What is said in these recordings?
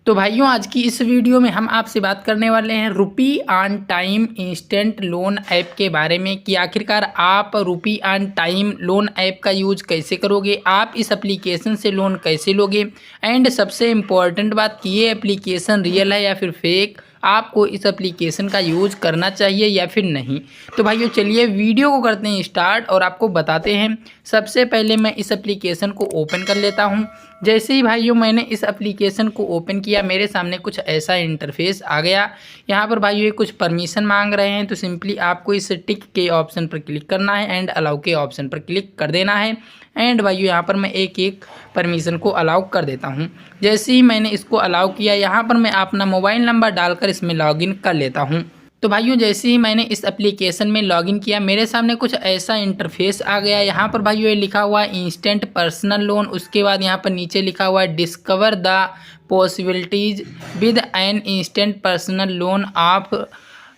तो भाइयों आज की इस वीडियो में हम आपसे बात करने वाले हैं रुपी on time instant loan app के बारे में कि आखिरकार आप रुपी ऑन टाइम लोन ऐप का यूज कैसे करोगे, आप इस एप्लीकेशन से लोन कैसे लोगे एंड सबसे इम्पॉर्टेंट बात कि ये एप्लीकेशन रियल है या फिर फेक, आपको इस एप्लीकेशन का यूज़ करना चाहिए या फिर नहीं। तो भाइयों चलिए वीडियो को करते हैं स्टार्ट और आपको बताते हैं। सबसे पहले मैं इस एप्लीकेशन को ओपन कर लेता हूं। जैसे ही भाइयों मैंने इस एप्लीकेशन को ओपन किया मेरे सामने कुछ ऐसा इंटरफेस आ गया। यहाँ पर भाइयों ये कुछ परमिशन मांग रहे हैं, तो सिंपली आपको इस टिक के ऑप्शन पर क्लिक करना है एंड अलाउ के ऑप्शन पर क्लिक कर देना है। एंड भाइयों यहाँ पर मैं एक एक परमिशन को अलाउ कर देता हूँ। जैसे ही मैंने इसको अलाउ किया यहाँ पर मैं अपना मोबाइल नंबर डालकर इसमें लॉगिन कर लेता हूँ। तो भाइयों जैसे ही मैंने इस एप्लीकेशन में लॉगिन किया मेरे सामने कुछ ऐसा इंटरफेस आ गया। यहाँ पर भाइयों ये लिखा हुआ है इंस्टेंट पर्सनल लोन, उसके बाद यहाँ पर नीचे लिखा हुआ है discover the possibilities with an instant personal loan of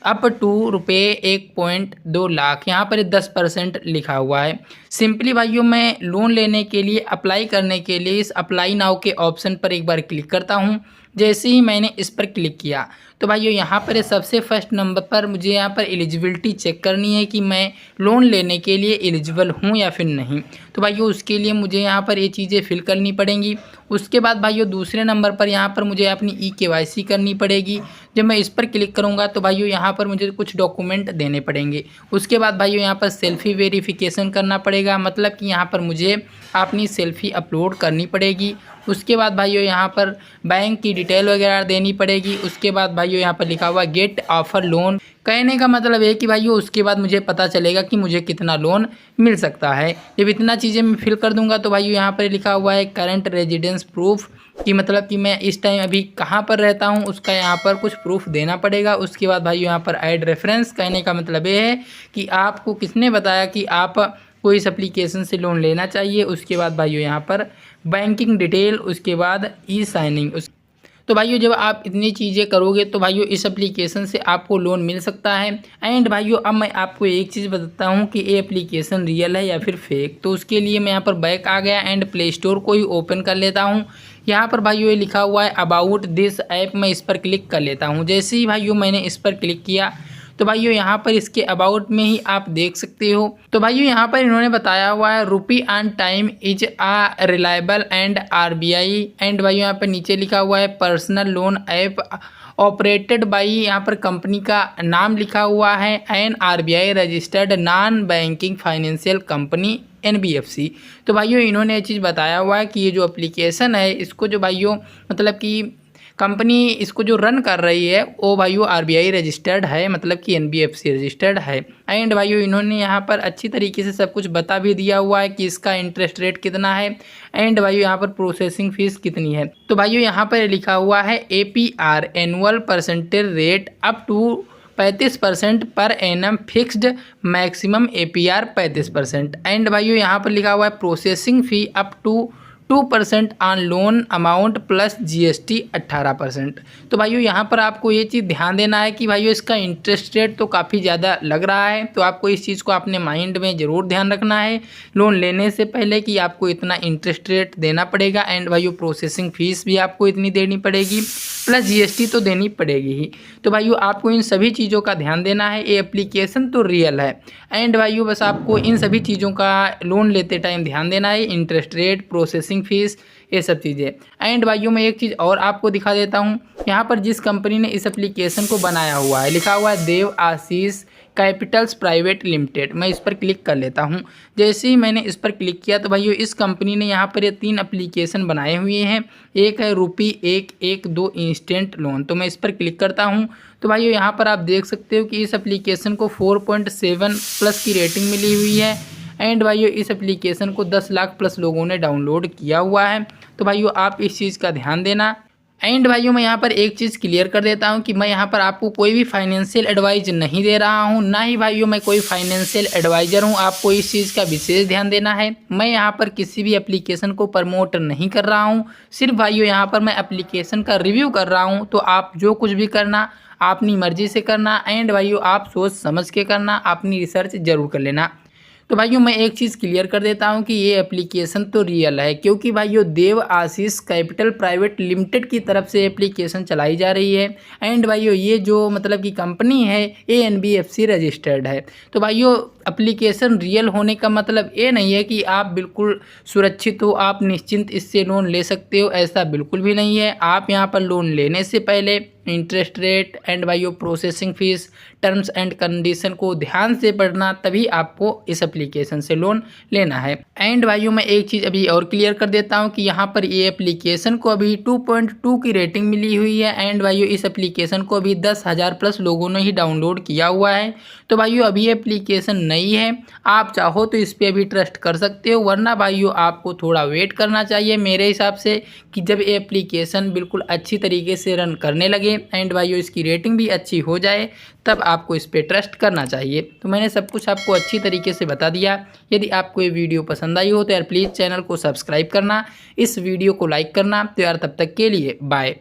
up to रुपये 1.2 लाख। यहाँ पर 10% लिखा हुआ है। सिंपली भाइयों मैं लोन लेने के लिए अप्लाई करने के लिए इस अप्लाई नाउ के ऑप्शन पर एक बार क्लिक करता हूँ। जैसे ही मैंने इस पर क्लिक किया तो भाइयों यहाँ पर सबसे फर्स्ट नंबर पर मुझे यहाँ पर एलिजिबिलिटी चेक करनी है कि मैं लोन लेने के लिए एलिजिबल हूँ या फिर नहीं। तो भाइयों उसके लिए मुझे यहाँ पर ये चीज़ें फिल करनी पड़ेंगी। उसके बाद भाइयों दूसरे नंबर पर यहाँ पर मुझे अपनी KYC करनी पड़ेगी। जब मैं इस पर क्लिक करूँगा तो भाइयों यहाँ पर मुझे कुछ डॉक्यूमेंट देने पड़ेंगे। उसके बाद भाइयों यहाँ पर सेल्फ़ी वेरिफिकेशन करना पड़ेगा, मतलब कि यहाँ पर मुझे अपनी सेल्फ़ी अपलोड करनी पड़ेगी। उसके बाद भाइयों यहाँ पर बैंक की डिटेल वगैरह देनी पड़ेगी। उसके बाद भाइयों यहाँ पर लिखा हुआ गेट ऑफर लोन, कहने का मतलब है कि भाइयों उसके बाद मुझे पता चलेगा कि मुझे कितना लोन मिल सकता है। जब इतना चीज़ें मैं फिल कर दूंगा तो भाइयों यहाँ पर लिखा हुआ है करंट रेजिडेंस प्रूफ, कि मतलब कि मैं इस टाइम अभी कहाँ पर रहता हूँ उसका यहाँ पर कुछ प्रूफ देना पड़ेगा। उसके बाद भाइयों यहाँ पर ऐड रेफरेंस, कहने का मतलब ये है कि आपको किसने बताया कि आप को इस एप्लीकेशन से लोन लेना चाहिए। उसके बाद भाइयों यहाँ पर बैंकिंग डिटेल, उसके बाद साइनिंग। तो भाइयों जब आप इतनी चीज़ें करोगे तो भाइयों इस एप्लीकेशन से आपको लोन मिल सकता है। एंड भाइयों अब मैं आपको एक चीज़ बताता हूँ कि ये एप्लीकेशन रियल है या फिर फेक। तो उसके लिए मैं यहाँ पर बैक आ गया एंड प्ले स्टोर को ही ओपन कर लेता हूँ। यहाँ पर भाइयों ये लिखा हुआ है अबाउट दिस ऐप, मैं इस पर क्लिक कर लेता हूँ। जैसे ही भाइयों मैंने इस पर क्लिक किया तो भाइयों यहाँ पर इसके अबाउट में ही आप देख सकते हो। तो भाइयों यहाँ पर इन्होंने बताया हुआ है rupee on time is a reliable and RBI। And भाइयों यहाँ पर नीचे लिखा हुआ है personal loan app operated by, यहाँ पर कंपनी का नाम लिखा हुआ है an RBI registered non banking financial company NBFC। तो भाइयों इन्होंने ये चीज़ बताया हुआ है कि ये जो एप्लीकेशन है इसको जो भाइयों मतलब कि कंपनी इसको जो रन कर रही है वो भाइयों RBI रजिस्टर्ड है, मतलब कि NBFC रजिस्टर्ड है। एंड भाइयों इन्होंने यहाँ पर अच्छी तरीके से सब कुछ बता भी दिया हुआ है कि इसका इंटरेस्ट रेट कितना है एंड भाइयों यहाँ पर प्रोसेसिंग फीस कितनी है। तो भाइयों यहाँ पर लिखा हुआ है APR annual percentage rate up to 35% per annum fixed, maximum APR 35%। And भाइयों यहाँ पर लिखा हुआ है processing fee up to 2% on loan amount plus GST 18%। तो भाइयों यहाँ पर आपको ये चीज़ ध्यान देना है कि भाइयों इसका इंटरेस्ट रेट तो काफ़ी ज़्यादा लग रहा है। तो आपको इस चीज़ को अपने माइंड में ज़रूर ध्यान रखना है लोन लेने से पहले कि आपको इतना इंटरेस्ट रेट देना पड़ेगा। एंड भाइयों प्रोसेसिंग फ़ीस भी आपको इतनी देनी पड़ेगी प्लस GST तो देनी पड़ेगी ही। तो भाइयों आपको इन सभी चीज़ों का ध्यान देना है। ये एप्लीकेशन तो रियल है एंड भाइयों बस आपको इन सभी चीज़ों का लोन लेते टाइम ध्यान देना है, इंटरेस्ट रेट, प्रोसेसिंग फीस, ये सब चीज़ें। एंड भाइयों मैं एक चीज़ और आपको दिखा देता हूँ। यहाँ पर जिस कंपनी ने इस एप्लीकेशन को बनाया हुआ है लिखा हुआ है देव आशीष कैपिटल्स प्राइवेट लिमिटेड, मैं इस पर क्लिक कर लेता हूँ। जैसे ही मैंने इस पर क्लिक किया तो भाइयों इस कंपनी ने यहाँ पर ये 3 एप्लीकेशन बनाए हुए हैं। एक है रुपी 112 इंस्टेंट लोन, तो मैं इस पर क्लिक करता हूँ। तो भाइयों यहाँ पर आप देख सकते हो कि इस एप्लीकेशन को 4.7 प्लस की रेटिंग मिली हुई है। एंड भाइयों इस एप्लीकेशन को 10 लाख प्लस लोगों ने डाउनलोड किया हुआ है। तो भाइयों आप इस चीज़ का ध्यान देना। एंड भाइयों मैं यहाँ पर एक चीज़ क्लियर कर देता हूँ कि मैं यहाँ पर आपको कोई भी फाइनेंशियल एडवाइस नहीं दे रहा हूँ, ना ही भाइयों मैं कोई फाइनेंशियल एडवाइज़र हूँ। आपको इस चीज़ का विशेष ध्यान देना है। मैं यहाँ पर किसी भी एप्लीकेशन को प्रमोट नहीं कर रहा हूँ, सिर्फ भाइयों यहाँ पर मैं एप्लीकेशन का रिव्यू कर रहा हूँ। तो आप जो कुछ भी करना अपनी मर्ज़ी से करना एंड भाइयों आप सोच समझ के करना, अपनी रिसर्च ज़रूर कर लेना। तो भाइयों मैं एक चीज़ क्लियर कर देता हूं कि ये एप्लीकेशन तो रियल है, क्योंकि भाइयों देव आशीष कैपिटल प्राइवेट लिमिटेड की तरफ से एप्लीकेशन चलाई जा रही है। एंड भाइयों ये जो मतलब कि कंपनी है ANBFC रजिस्टर्ड है। तो भाइयों एप्लीकेशन रियल होने का मतलब ये नहीं है कि आप बिल्कुल सुरक्षित हो, आप निश्चिंत इससे लोन ले सकते हो, ऐसा बिल्कुल भी नहीं है। आप यहाँ पर लोन लेने से पहले इंटरेस्ट रेट एंड भाइयों processing fees, terms and condition को ध्यान से पढ़ना, तभी आपको इस एप्लीकेशन से लोन लेना है। एंड भाइयों मैं एक चीज़ अभी और क्लियर कर देता हूँ कि यहाँ पर ये एप्लीकेशन को अभी 2.2 की रेटिंग मिली हुई है। एंड भाइयों इस एप्लीकेशन को अभी 10,000 प्लस लोगों ने ही डाउनलोड किया हुआ है। तो भाइयों अभी ये एप्लीकेशन नई है, आप चाहो तो इस पर अभी ट्रस्ट कर सकते हो, वरना भाइयों आपको थोड़ा वेट करना चाहिए मेरे हिसाब से, कि जब ये एप्लीकेशन बिल्कुल अच्छी तरीके से रन करने लगे एंड भाइयों इसकी रेटिंग भी अच्छी हो जाए, तब आपको इस पर ट्रस्ट करना चाहिए। तो मैंने सब कुछ आपको अच्छी तरीके से बता दिया। यदि आपको ये वीडियो पसंद आई हो तो यार प्लीज़ चैनल को सब्सक्राइब करना, इस वीडियो को लाइक करना। तो यार तब तक के लिए बाय।